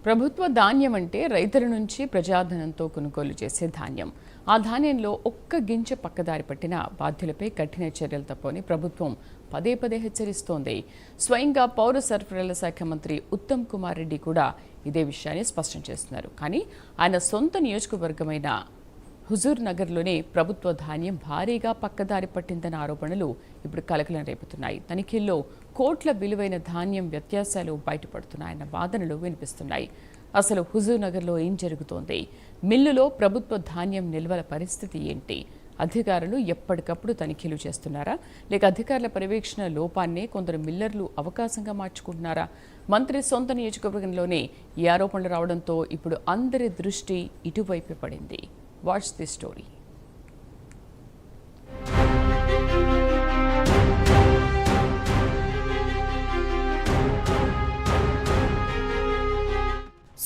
ప్రభుత్వ ధాన్యం అంటే రైతుల నుంచి ప్రజాధనంతో కొనుగోలు చేసే ధాన్యం. ఆ ధాన్యంలో ఒక్క గింజ పక్కదారి పట్టిన బాధ్యులపై కఠిన చర్యలు తప్పని ప్రభుత్వం పదే పదే హెచ్చరిస్తోంది. స్వయంగా పౌర సరఫరాల శాఖ మంత్రి ఉత్తమ్ కుమార్ రెడ్డి కూడా ఇదే విషయాన్ని స్పష్టం చేస్తున్నారు. కానీ ఆయన సొంత నియోజకవర్గమైన హుజూర్ నగర్లోనే ప్రభుత్వ ధాన్యం భారీగా పక్కదారి పట్టిందన్న ఆరోపణలు ఇప్పుడు కలకలం రేపుతున్నాయి. తనిఖీల్లో కోట్ల విలువైన ధాన్యం వ్యత్యాసాలు బయటపడుతున్నాయన్న వాదనలు వినిపిస్తున్నాయి. అసలు హుజూర్ నగర్లో ఏం జరుగుతోంది? మిల్లులో ప్రభుత్వ ధాన్యం నిల్వల పరిస్థితి ఏంటి? అధికారులు ఎప్పటికప్పుడు తనిఖీలు చేస్తున్నారా, లేక అధికారుల పర్యవేక్షణ లోపాన్నే కొందరు మిల్లర్లు అవకాశంగా మార్చుకుంటున్నారా? మంత్రి సొంత నియోజకవర్గంలోనే ఈ ఆరోపణలు రావడంతో ఇప్పుడు అందరి దృష్టి ఇటువైపే పడింది. Watch this story.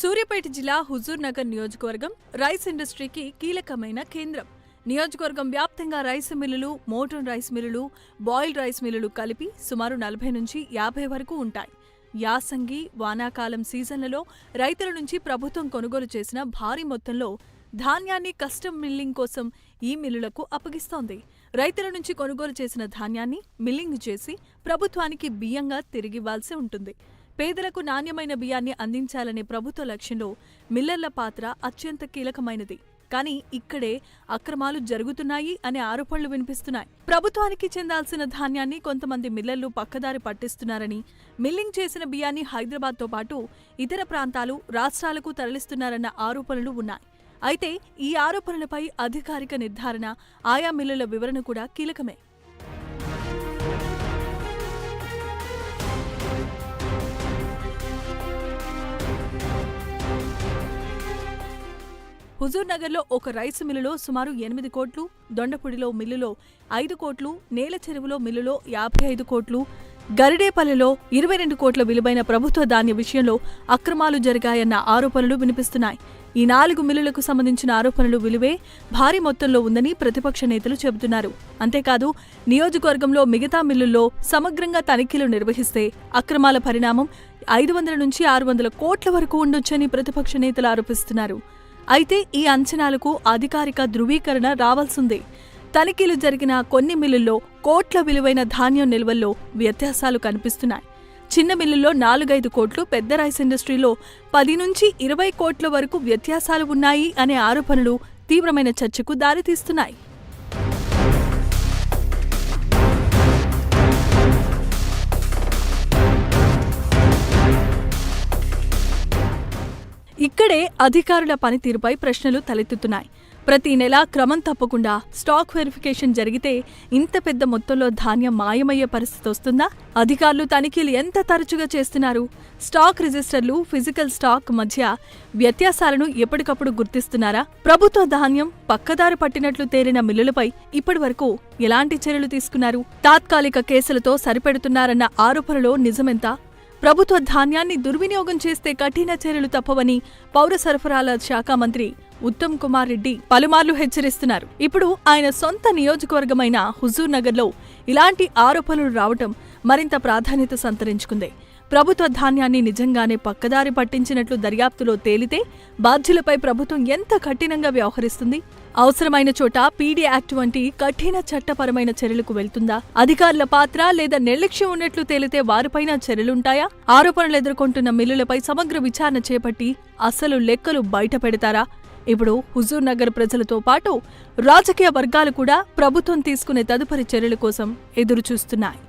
సూర్యాపేట జిల్లా హుజూర్ నగర్ నియోజకవర్గం రైస్ ఇండస్ట్రీకి కీలకమైన కేంద్రం. నియోజకవర్గం వ్యాప్తంగా రైస్ మిల్లులు, మోడర్న్ రైస్ మిల్లులు, బాయిల్డ్ రైస్ మిల్లులు కలిపి సుమారు 40 నుంచి 50 వరకు ఉంటాయి. యాసంగి, వానాకాలం సీజన్లలో రైతుల నుంచి ప్రభుత్వం కొనుగోలు చేసిన భారీ మొత్తంలో ధాన్యాన్ని కస్టమ్ మిల్లింగ్ కోసం ఈ మిల్లులకు అప్పగిస్తోంది. రైతుల నుంచి కొనుగోలు చేసిన ధాన్యాన్ని మిల్లింగ్ చేసి ప్రభుత్వానికి బియ్యంగా తిరిగివ్వాల్సి ఉంటుంది. పేదలకు నాణ్యమైన బియ్యాన్ని అందించాలనే ప్రభుత్వ లక్ష్యంలో మిల్లర్ల పాత్ర అత్యంత కీలకమైనది. కానీ ఇక్కడే అక్రమాలు జరుగుతున్నాయి అనే ఆరోపణలు వినిపిస్తున్నాయి. ప్రభుత్వానికి చెందాల్సిన ధాన్యాన్ని కొంతమంది మిల్లర్లు పక్కదారి పట్టిస్తున్నారని, మిల్లింగ్ చేసిన బియ్యాన్ని హైదరాబాద్తో పాటు ఇతర ప్రాంతాలు, రాష్ట్రాలకు తరలిస్తున్నారన్న ఆరోపణలు ఉన్నాయి. అయితే ఈ ఆరోపణలపై అధికారిక నిర్ధారణ, ఆయా మిల్లుల వివరణ కూడా కీలకమే. హుజూర్ నగర్లో ఒక రైసు మిల్లులో సుమారు 8 కోట్లు, దొండపూడిలో మిల్లులో 5 కోట్లు, నేల చెరువులో మిల్లులో 55 కోట్లు, గరిడేపల్లిలో 22 కోట్ల విలువైన ప్రభుత్వ ధాన్య విషయంలో అక్రమాలు జరిగాయన్న ఆరోపణలు వినిపిస్తున్నాయి. ఈ 4 మిల్లులకు సంబంధించిన ఆరోపణలు విలువే భారీ మొత్తంలో ఉందని ప్రతిపక్ష నేతలు చెబుతున్నారు. అంతేకాదు నియోజకవర్గంలో మిగతా మిల్లుల్లో సమగ్రంగా తనిఖీలు నిర్వహిస్తే అక్రమాల పరిణామం 500 నుంచి 600 కోట్ల వరకు ఉండొచ్చని ప్రతిపక్ష నేతలు ఆరోపిస్తున్నారు. అయితే ఈ అంచనాలకు అధికారిక ధృవీకరణ రావాల్సిందే. తనిఖీలు జరిగిన కొన్ని మిల్లుల్లో కోట్ల విలువైన ధాన్యం నిల్వల్లో వ్యత్యాసాలు కనిపిస్తున్నాయి. చిన్న మిల్లుల్లో 4-5 కోట్లు, పెద్ద రైస్ ఇండస్ట్రీలో 10 నుంచి 20 కోట్ల వరకు వ్యత్యాసాలు ఉన్నాయి అనే ఆరోపణలు తీవ్రమైన చర్చకు దారితీస్తున్నాయి. ఇక్కడే అధికారుల పనితీరుపై ప్రశ్నలు తలెత్తుతున్నాయి. ప్రతి నెలా క్రమం తప్పకుండా స్టాక్ వెరిఫికేషన్ జరిగితే ఇంత పెద్ద మొత్తంలో ధాన్యం మాయమయ్యే పరిస్థితి వస్తుందా? అధికారులు తనిఖీలు ఎంత తరచుగా చేస్తున్నారు? స్టాక్ రిజిస్టర్లు, ఫిజికల్ స్టాక్ మధ్య వ్యత్యాసాలను ఎప్పటికప్పుడు గుర్తిస్తున్నారా? ప్రభుత్వ ధాన్యం పక్కదారి పట్టినట్లు తేలిన మిల్లులపై ఇప్పటివరకు ఎలాంటి చర్యలు తీసుకున్నారు? తాత్కాలిక కేసులతో సరిపెడుతున్నారన్న ఆరోపణలో నిజమెంత? ప్రభుత్వ ధాన్యాన్ని దుర్వినియోగం చేస్తే కఠిన చర్యలు తప్పవని పౌర సరఫరాల శాఖ మంత్రి ఉత్తమ్ కుమార్ రెడ్డి పలుమార్లు హెచ్చరిస్తున్నారు. ఇప్పుడు ఆయన సొంత నియోజకవర్గమైన హుజూర్ నగర్లో ఇలాంటి ఆరోపణలు రావటం మరింత ప్రాధాన్యత సంతరించుకుంది. ప్రభుత్వ ధాన్యాన్ని నిజంగానే పక్కదారి పట్టించినట్లు దర్యాప్తులో తేలితే బాధ్యులపై ప్రభుత్వం ఎంత కఠినంగా వ్యవహరిస్తుంది? అవసరమైన చోట పీడీ యాక్ట్ వంటి కఠిన చట్టపరమైన చర్యలకు వెళ్తుందా? అధికారుల పాత్ర లేదా నిర్లక్ష్యం ఉన్నట్లు తేలితే వారిపైన చర్యలుంటాయా? ఆరోపణలు ఎదుర్కొంటున్న మిల్లులపై సమగ్ర విచారణ చేపట్టి అసలు లెక్కలు బయట పెడతారా? ఇప్పుడు హుజూర్ నగర్ ప్రజలతో పాటు రాజకీయ వర్గాలు కూడా ప్రభుత్వం తీసుకునే తదుపరి చర్యల కోసం ఎదురుచూస్తున్నాయి.